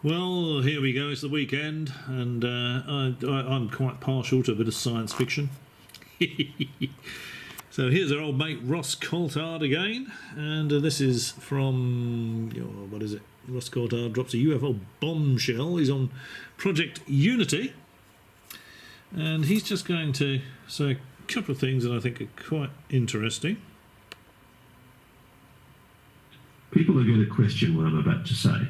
Well, here we go. It's the weekend, and I'm quite partial to a bit of science fiction. So here's our old mate Ross Coulthard again, and this is from, what is it? Ross Coulthard drops a UFO bombshell. He's on Project Unity, and he's just going to say a couple of things that I think are quite interesting. People are going to question what I'm about to say.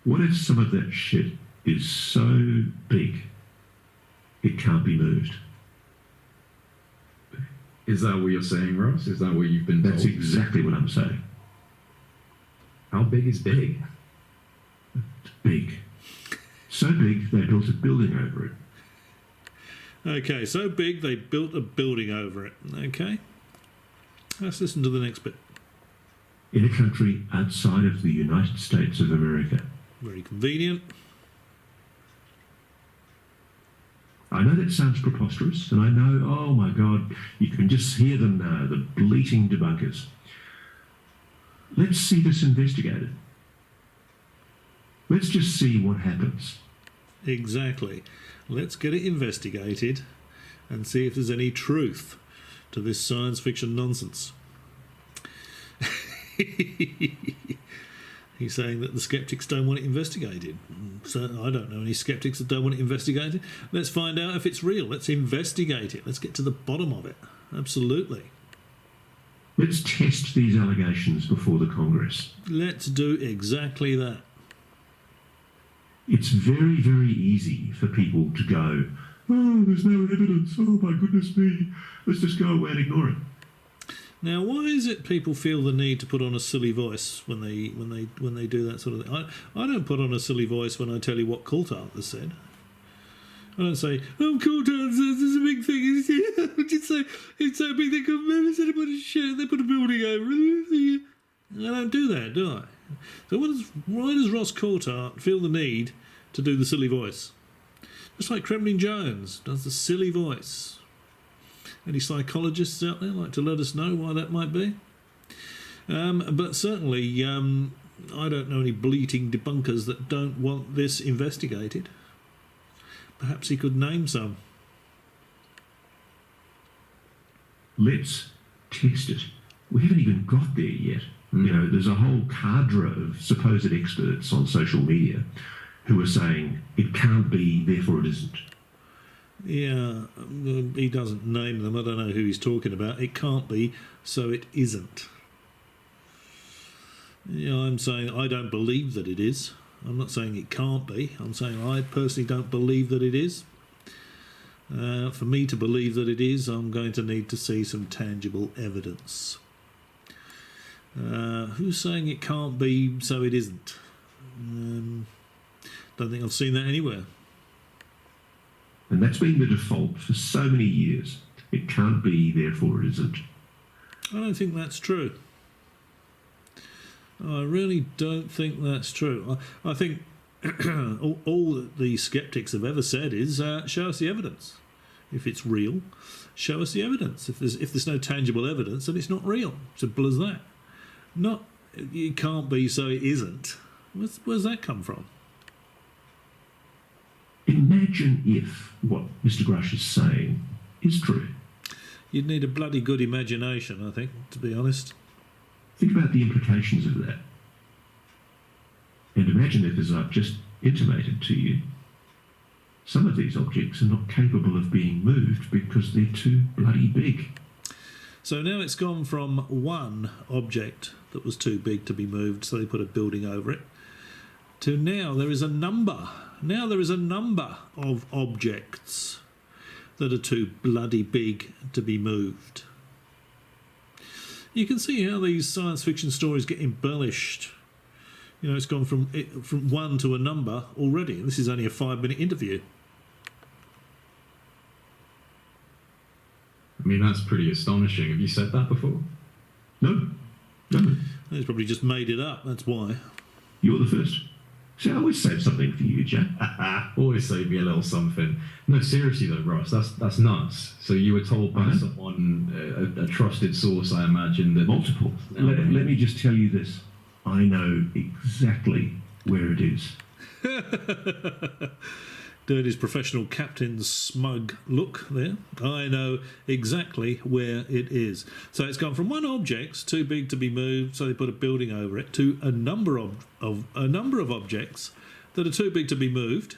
What if some of that shit is so big it can't be moved? Is that what you're saying, Ross? Is that what you've been told? That's exactly what I'm saying. How big is big? It's big. So big they built a building over it. Okay, so big they built a building over it. Okay, let's listen to the next bit. In a country outside of the United States of America. Very convenient. I know that sounds preposterous, and I know, oh my God, you can just hear them now, the bleating debunkers. Let's see this investigated. Let's just see what happens. Exactly. Let's get it investigated and see if there's any truth to this science fiction nonsense. He's saying that the skeptics don't want it investigated. So I don't know any skeptics that don't want it investigated. Let's find out if it's real. Let's investigate it. Let's get to the bottom of it. Absolutely. Let's test these allegations before the Congress. Let's do exactly that. It's very, very easy for people to go, oh, there's no evidence. Oh, my goodness me. Let's just go away and ignore it. Now, why is it people feel the need to put on a silly voice when they do that sort of thing? I don't put on a silly voice when I tell you what Coulthard has said. I don't say, oh, Coulthard says there's a big thing. I just say it's so big they couldn't move. Instead of put a shit, they put a building over it. I don't do that, do I? So why does Ross Coulthard feel the need to do the silly voice? Just like Kremlin Jones does the silly voice. Any psychologists out there like to let us know why that might be? But certainly, I don't know any bleating debunkers that don't want this investigated. Perhaps he could name some. Let's test it. We haven't even got there yet. You know, there's a whole cadre of supposed experts on social media who are saying it can't be, therefore it isn't. Yeah, he doesn't name them. I don't know who he's talking about. It can't be, so it isn't. Yeah, I'm saying I don't believe that it is. I'm not saying it can't be. I'm saying I personally don't believe that it is. For me to believe that it is, I'm going to need to see some tangible evidence. Who's saying it can't be, so it isn't? Don't think I've seen that anywhere. And that's been the default for so many years. It can't be, therefore it isn't. I don't think that's true. I really don't think that's true. I think all that the skeptics have ever said is, show us the evidence. If it's real, show us the evidence. If there's no tangible evidence, then it's not real. Simple as that. Not, it can't be, so it isn't. Where's that come from? Imagine if what Mr. Grusch is saying is true. You'd need a bloody good imagination, I think, to be honest. Think about the implications of that. And imagine if, as I've just intimated to you, some of these objects are not capable of being moved because they're too bloody big. So now it's gone from one object that was too big to be moved, so they put a building over it, to now there is a number. Now there is a number of objects that are too bloody big to be moved. You can see how these science fiction stories get embellished. You know, it's gone from one to a number already. This is only a 5-minute interview. I mean, that's pretty astonishing. Have you said that before? No. He's probably just made it up, that's why. You're the first. See, I always save something for you, Jack. Always save me a little something. No, seriously though, Ross, that's nuts. So you were told by someone, a trusted source, I imagine, that... Multiple. Let me just tell you this. I know exactly where it is. Doing his professional captain's smug look there. I know exactly where it is. So it's gone from one object too big to be moved, so they put a building over it, to a number of objects that are too big to be moved.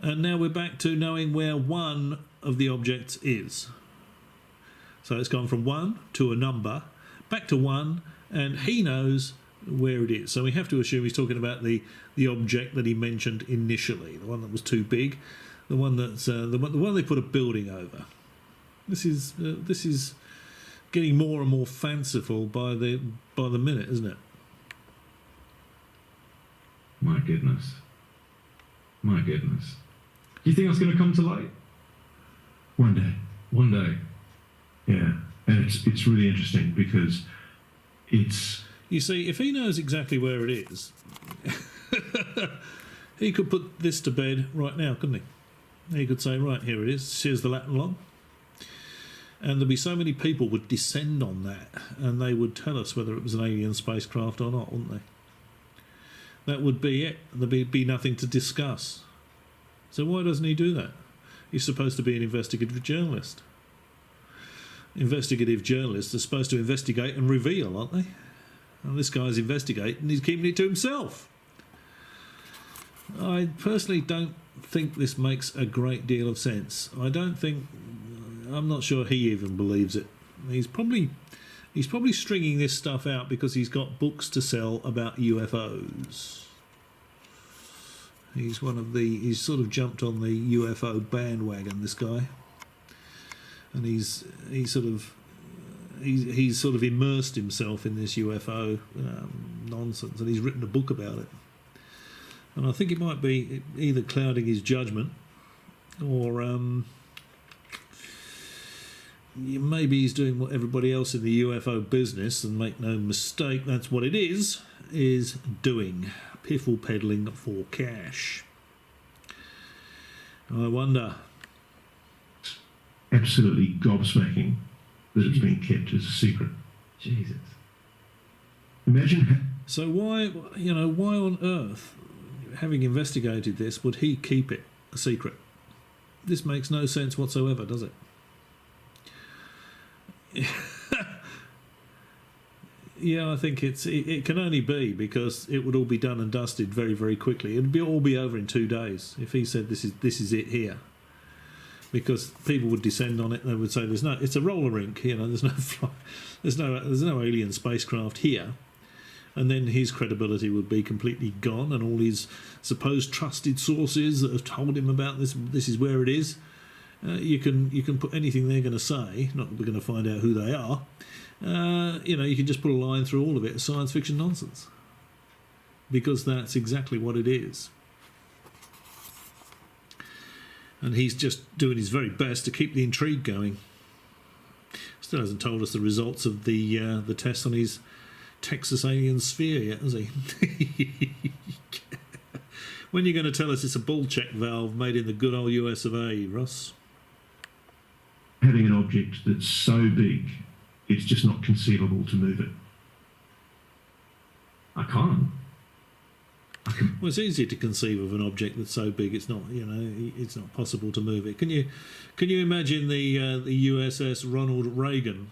And now we're back to knowing where one of the objects is. So it's gone from one to a number, back to one, and he knows where it is. So we have to assume he's talking about the object that he mentioned initially, the one that was too big, the one that's the one they put a building over. This is getting more and more fanciful by the minute, isn't it? My goodness. My goodness. Do you think that's going to come to light? One day. One day. Yeah, and it's really interesting because it's... You see, if he knows exactly where it is, he could put this to bed right now, couldn't he? He could say, right, here it is, here's the Latin log. And there'd be so many people would descend on that, and they would tell us whether it was an alien spacecraft or not, wouldn't they? That would be it. There'd be nothing to discuss. So why doesn't he do that? He's supposed to be an investigative journalist. Investigative journalists are supposed to investigate and reveal, aren't they? And this guy's investigating and he's keeping it to himself. I personally don't think this makes a great deal of sense. I'm not sure he even believes it. He's probably stringing this stuff out because he's got books to sell about UFOs. He's sort of jumped on the UFO bandwagon, this guy. And he's sort of immersed himself in this UFO nonsense, and he's written a book about it. And I think it might be either clouding his judgment, or maybe he's doing what everybody else in the UFO business, and make no mistake, that's what it is doing. Piffle peddling for cash. I wonder. Absolutely gobsmacking that it's been kept as a secret. Jesus. Imagine. So why on earth, having investigated this, would he keep it a secret? This makes no sense whatsoever, does it? Yeah, I think it can only be because it would all be done and dusted very, very quickly. It'd all be over in 2 days if he said this is it here. Because people would descend on it and they would say it's a roller rink, there's no alien spacecraft here, and then his credibility would be completely gone, and all his supposed trusted sources that have told him about this is where it is. You can put anything they're going to say, not that we're going to find out who they are. You can just put a line through all of it as science fiction nonsense, because that's exactly what it is. And he's just doing his very best to keep the intrigue going. Still hasn't told us the results of the test on his Texas alien sphere yet, has he? When are you going to tell us it's a ball check valve made in the good old US of A, Ross? Having an object that's so big, it's just not conceivable to move it. I can't. Well, it's easy to conceive of an object that's so big it's not possible to move it. Can you imagine the USS Ronald Reagan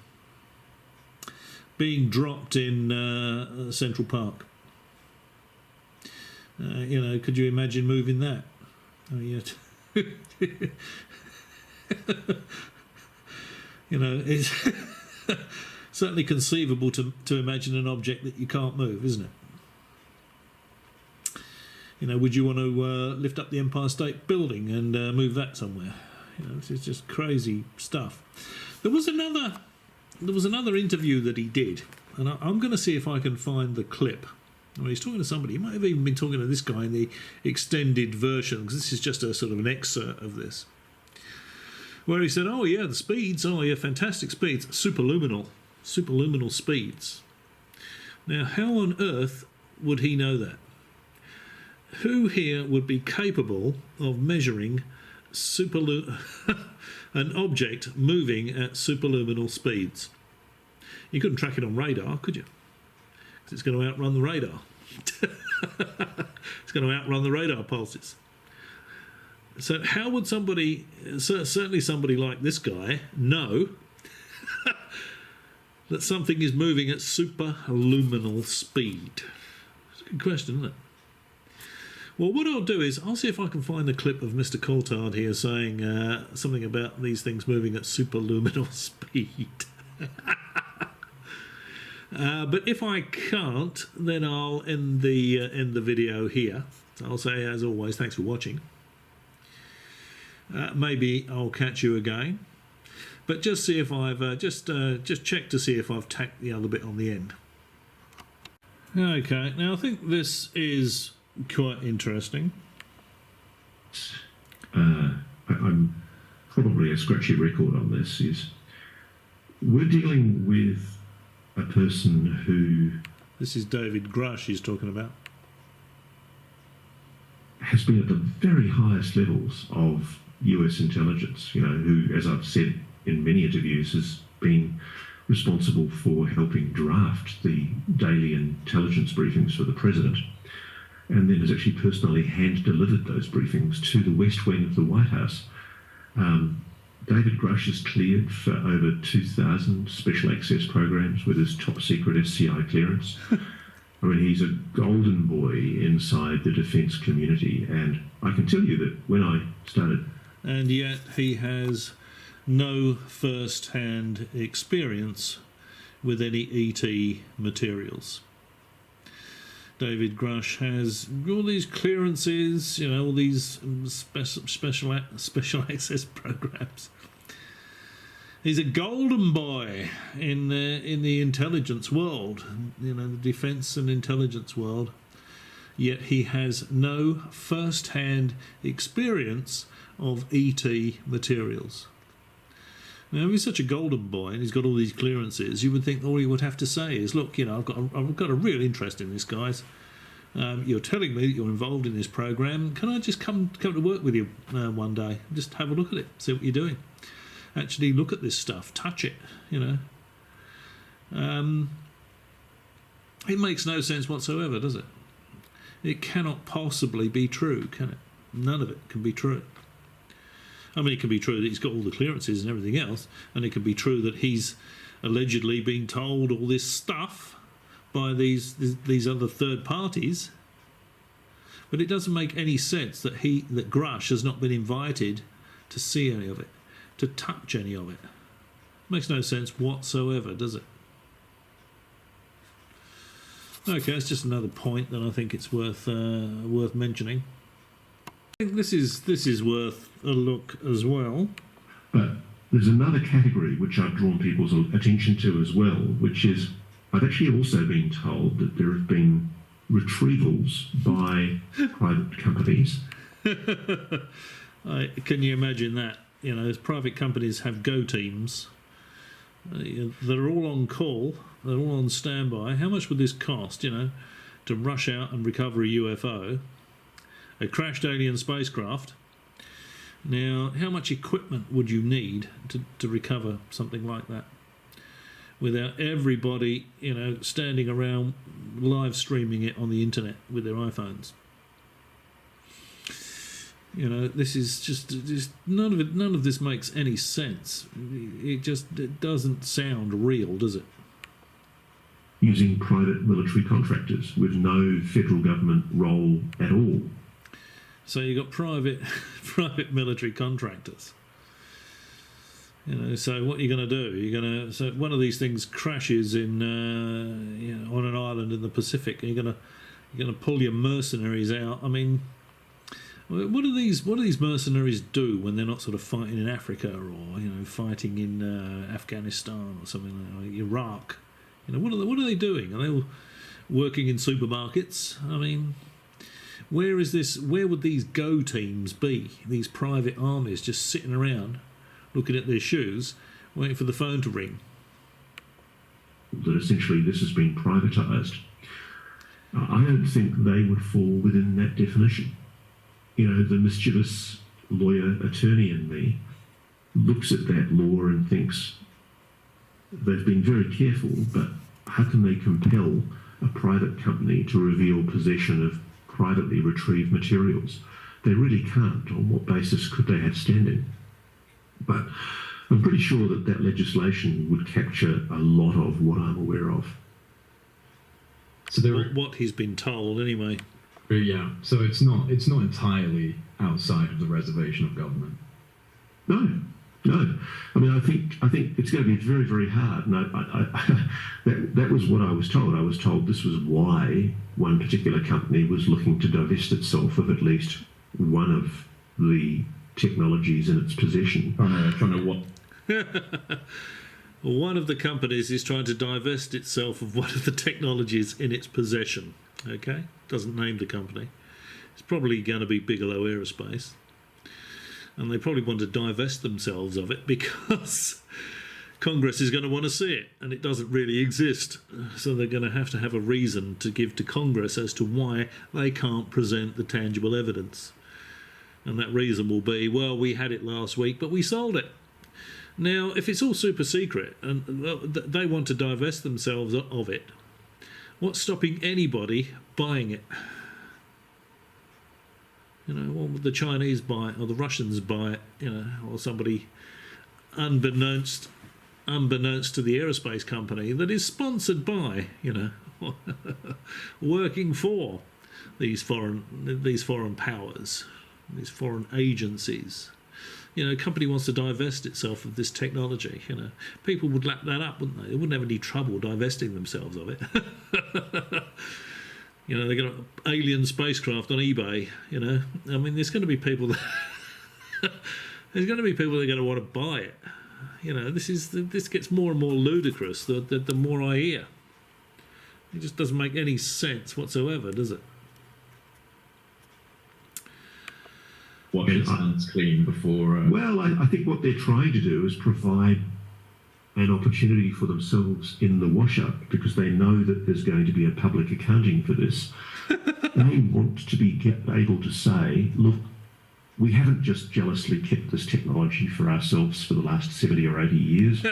being dropped in Central Park? Could you imagine moving that? It's certainly conceivable to imagine an object that you can't move, isn't it? Would you want to lift up the Empire State Building and move that somewhere? This is just crazy stuff. There was another interview that he did, and I'm going to see if I can find the clip. He's talking to somebody. He might have even been talking to this guy in the extended version, because this is just a sort of an excerpt of this, where he said, "Oh yeah, the speeds. Oh yeah, fantastic speeds. Superluminal speeds." Now, how on earth would he know that? Who here would be capable of measuring an object moving at superluminal speeds? You couldn't track it on radar, could you? It's going to outrun the radar. It's going to outrun the radar pulses. So how would somebody, certainly somebody like this guy, know that something is moving at superluminal speed? It's a good question, isn't it? Well, what I'll do is I'll see if I can find a clip of Mr. Coulthard here saying something about these things moving at superluminal speed. But if I can't, then I'll end the video here. So I'll say, as always, thanks for watching. Maybe I'll catch you again, but just see if I've just check to see if I've tacked the other bit on the end. Okay, now I think this is quite interesting. I'm probably a scratchy record on this. Is we're dealing with a person who... This is David Grusch he's talking about. ...has been at the very highest levels of US intelligence, you know, who, as I've said in many interviews, has been responsible for helping draft the daily intelligence briefings for the president, and then has actually personally hand-delivered those briefings to the West Wing of the White House. David Grusch is cleared for over 2,000 special access programs with his top-secret SCI clearance. I mean, he's a golden boy inside the defence community, and I can tell you that when I started... And yet he has no first-hand experience with any ET materials. David Grusch has all these clearances, you know, all these special access programs. He's a golden boy in the intelligence world, you know, the defence and intelligence world. Yet he has no first-hand experience of ET materials. Now, if he's such a golden boy and he's got all these clearances, you would think all he would have to say is, look, you know, I've got a real interest in this, guys. You're telling me that you're involved in this program. Can I just come to work with you one day? Just have a look at it, see what you're doing. Actually look at this stuff, touch it, you know. It makes no sense whatsoever, does it? It cannot possibly be true, can it? None of it can be true. I mean, it can be true that he's got all the clearances and everything else, and it can be true that he's allegedly being told all this stuff by these other third parties, but it doesn't make any sense that Grusch has not been invited to see any of it, to touch any of it. Makes no sense whatsoever, does it? Okay, it's just another point that I think it's worth mentioning. I think this is worth a look as well. But there's another category which I've drawn people's attention to as well, which is I've actually also been told that there have been retrievals by private companies. Can you imagine that? You know, private companies have go teams. They're all on call. They're all on standby. How much would this cost, you know, to rush out and recover a UFO? A crashed alien spacecraft. Now, how much equipment would you need to recover something like that without everybody, you know, standing around live streaming it on the internet with their iPhones? You know, this is just none of this makes any sense. It doesn't sound real, does it? Using private military contractors with no federal government role at all. So you've got private military contractors. You know, so what are you going to do? So one of these things crashes in you know, on an island in the Pacific, and you're going to pull your mercenaries out. I mean, what do these mercenaries do when they're not sort of fighting in Africa or, you know, fighting in Afghanistan or something like Iraq? You know, what are they doing? Are they all working in supermarkets? I mean, where would these go teams be? These private armies just sitting around looking at their shoes, waiting for the phone to ring. That essentially this has been privatised. I don't think they would fall within that definition. You know, the mischievous lawyer attorney in me looks at that law and thinks they've been very careful, but how can they compel a private company to reveal possession of privately retrieved materials. They really can't. On what basis could they have standing? But I'm pretty sure that that legislation would capture a lot of what I'm aware of. So what he's been told, anyway. Yeah. So it's not entirely outside of the reservation of government. No. I mean, I think it's going to be very, very hard. And that was what I was told. I was told this was why one particular company was looking to divest itself of at least one of the technologies in its possession. Trying to what? One of the companies is trying to divest itself of one of the technologies in its possession. Okay? Doesn't name the company. It's probably going to be Bigelow Aerospace. And they probably want to divest themselves of it because Congress is going to want to see it, and it doesn't really exist. So they're going to have a reason to give to Congress as to why they can't present the tangible evidence. And that reason will be, well, we had it last week, but we sold it. Now, if it's all super secret and they want to divest themselves of it, what's stopping anybody buying it? You know, well, the Chinese buy it, or the Russians buy it, you know, or somebody unbeknownst to the aerospace company that is sponsored by, you know, working for these foreign powers, these foreign agencies. You know, a company wants to divest itself of this technology, you know. People would lap that up, wouldn't they? They wouldn't have any trouble divesting themselves of it. You know, they got an alien spacecraft on eBay, you know. I mean, there's going to be people that that are going to want to buy it. You know, this gets more and more ludicrous the more I hear. It just doesn't make any sense whatsoever, does it? Wash its hands clean before... Well, I think what they're trying to do is provide an opportunity for themselves in the wash-up, because they know that there's going to be a public accounting for this. They want to be able to say, look, we haven't just jealously kept this technology for ourselves for the last 70 or 80 years.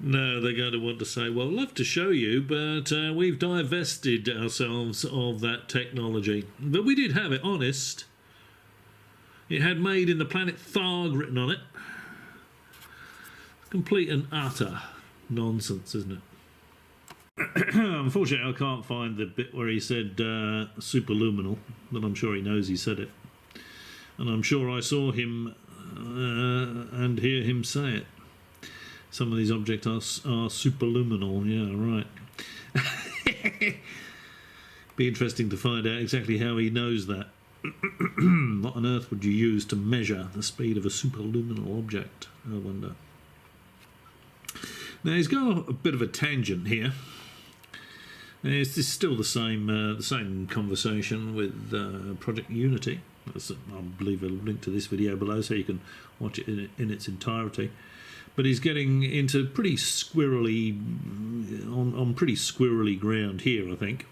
No, they're going to want to say, well, love to show you, but we've divested ourselves of that technology. But we did have it, honest. It had made in the planet Tharg written on it. Complete and utter nonsense, isn't it? Unfortunately, I can't find the bit where he said superluminal, but I'm sure he knows he said it. And I'm sure I saw him and hear him say it. Some of these objects are superluminal, yeah, right. Be interesting to find out exactly how he knows that. What on earth would you use to measure the speed of a superluminal object, I wonder. Now, he's got a bit of a tangent here. It's still the same conversation with Project Unity. I'll leave a link to this video below so you can watch it in its entirety. But he's getting into pretty squirrely, on pretty squirrely ground here, I think.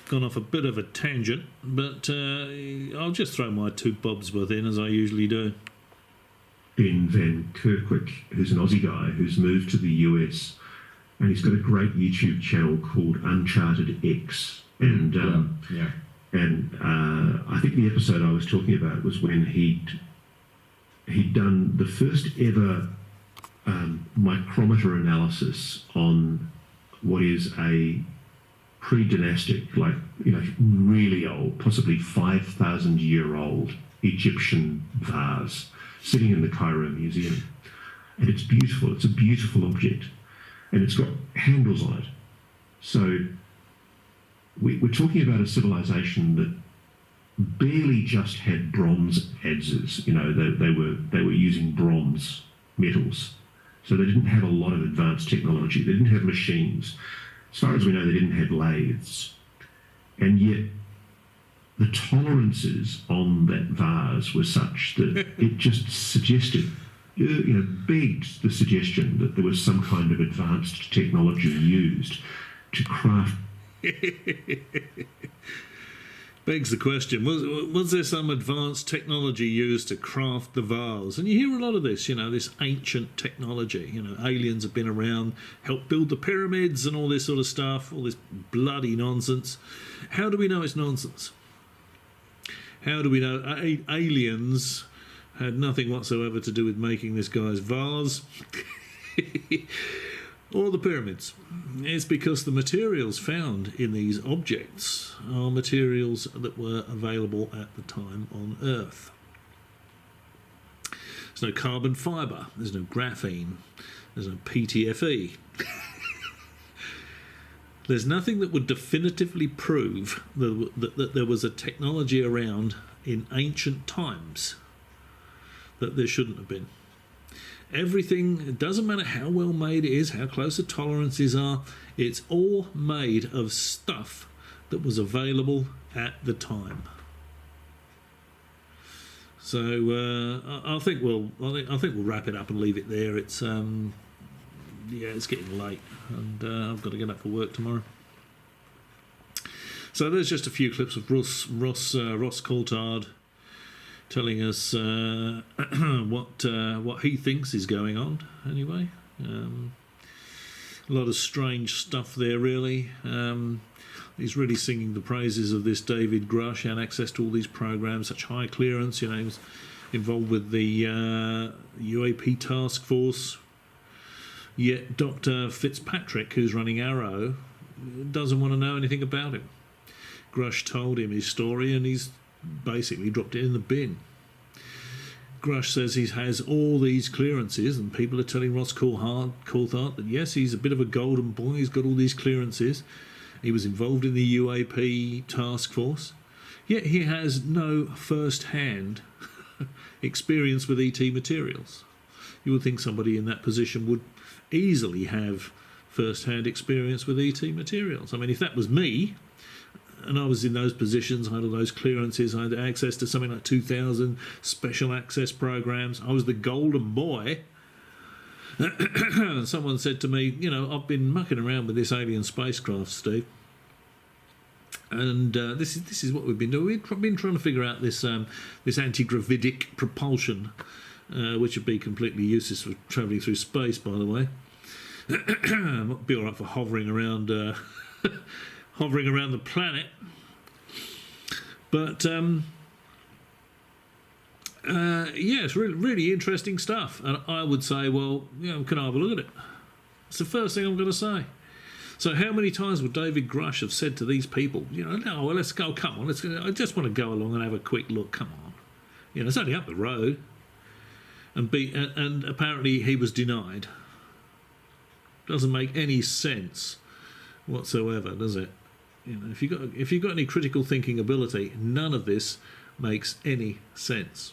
Gone off a bit of a tangent, but I'll just throw my two bobs worth in, as I usually do. Ben Van Kerkwijk, who's an Aussie guy who's moved to the US, and he's got a great YouTube channel called Uncharted X. And I think the episode I was talking about was when he'd done the first ever micrometer analysis on what is a pre-dynastic, like, you know, really old, possibly 5,000-year-old Egyptian vase sitting in the Cairo Museum. And it's beautiful. It's a beautiful object. And it's got handles on it. So we're talking about a civilization that barely just had bronze adzes. You know, they were using bronze metals. So they didn't have a lot of advanced technology. They didn't have machines. As far as we know, they didn't have lathes. And yet the tolerances on that vase were such that it just suggested, you know, begged the suggestion that there was some kind of advanced technology used to craft. Begs the question, was there some advanced technology used to craft the vase? And you hear a lot of this, this ancient technology. Aliens have been around, helped build the pyramids and all this sort of stuff, all this bloody nonsense. How do we know it's nonsense? How do we know aliens had nothing whatsoever to do with making this guy's vase? Or the pyramids? It's because the materials found in these objects are materials that were available at the time on Earth. There's no carbon fibre, there's no graphene, there's no PTFE. There's nothing that would definitively prove that there was a technology around in ancient times that there shouldn't have been. Everything, it doesn't matter how well made it is, how close the tolerances are, it's all made of stuff that was available at the time. So I think we'll wrap it up and leave it there. It's it's getting late, and I've got to get up for work tomorrow. So there's just a few clips of Ross Coulthard telling us what he thinks is going on. Anyway, a lot of strange stuff there. Really, he's really singing the praises of this David Grusch, had access to all these programs, such high clearance. He was involved with the UAP task force. Yet Dr. Fitzpatrick, who's running Arrow, doesn't want to know anything about him. Grusch told him his story, and he's basically dropped it in the bin. Grusch says he has all these clearances, and people are telling Ross Coulthard that yes, he's a bit of a golden boy, he's got all these clearances, he was involved in the UAP task force, yet he has no first-hand experience with ET materials. You would think somebody in that position would easily have first-hand experience with ET materials. I mean, if that was me, and I was in those positions, I had all those clearances, I had access to something like 2,000 special access programs, I was the golden boy. Someone said to me, I've been mucking around with this alien spacecraft, Steve, and this is what we've been doing. We've been trying to figure out this anti-gravitic propulsion, which would be completely useless for travelling through space, by the way. Might be all right for hovering around the planet, but it's really interesting stuff. And I would say, well, can I have a look at it? It's the first thing I'm going to say. So how many times would David Grusch have said to these people, no, well, let's go, come on, I just want to go along and have a quick look, come on. It's only up the road. And apparently he was denied. Doesn't make any sense whatsoever, does it? If you've got any critical thinking ability, none of this makes any sense.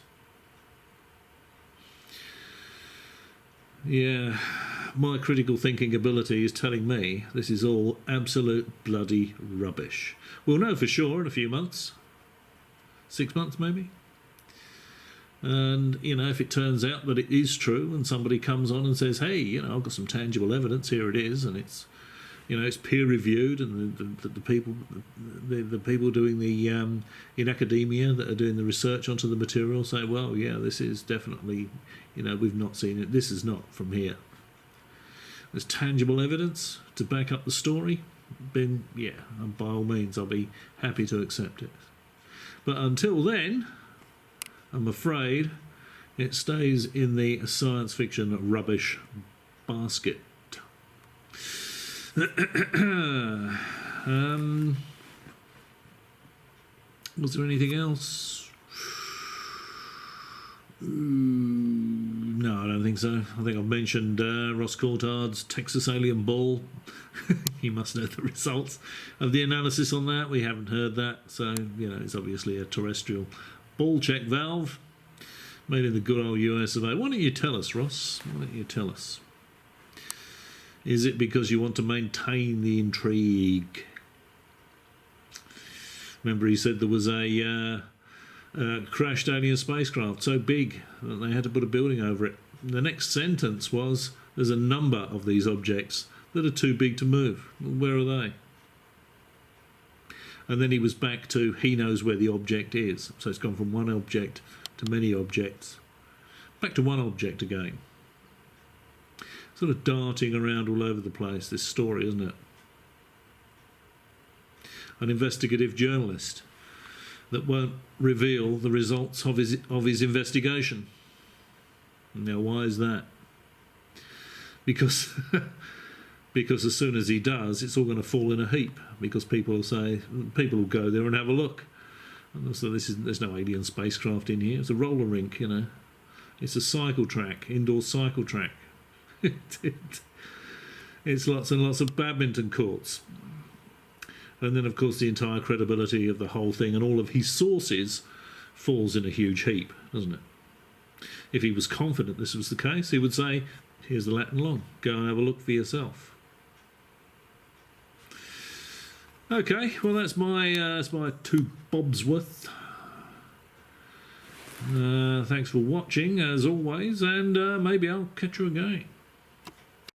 Yeah, my critical thinking ability is telling me this is all absolute bloody rubbish. We'll know for sure in a few months, 6 months maybe. And, if it turns out that it is true and somebody comes on and says, hey, I've got some tangible evidence, here it is, and it's, it's peer-reviewed, and the people doing the, in academia that are doing the research onto the material say, well, yeah, this is definitely, we've not seen it, this is not from here. There's tangible evidence to back up the story, then, yeah, and by all means, I'll be happy to accept it. But until then, I'm afraid it stays in the science fiction rubbish basket. Was there anything else? No, I don't think so. I think I've mentioned Ross Coulthard's Texas Alien Ball. He must know the results of the analysis on that. We haven't heard that, so it's obviously a terrestrial ball check valve made in the good old US of A. Why don't you tell us, Ross? Why don't you tell us? Is it because you want to maintain the intrigue? Remember, he said there was a crashed alien spacecraft so big that they had to put a building over it. The next sentence was, there's a number of these objects that are too big to move. Where are they? And then he was back to he knows where the object is. So it's gone from one object to many objects, back to one object again. Sort of darting around all over the place, this story, isn't it? An investigative journalist that won't reveal the results of his investigation. Now, why is that? Because because as soon as he does, it's all going to fall in a heap, because people will go there and have a look. And so there's no alien spacecraft in here. It's a roller rink, you know. It's a cycle track, indoor cycle track. It's lots and lots of badminton courts. And then, of course, the entire credibility of the whole thing and all of his sources falls in a huge heap, doesn't it? If he was confident this was the case, he would say, here's the Latin long, go and have a look for yourself. Okay, well, that's my 2 bobs worth. Thanks for watching, as always, and maybe I'll catch you again.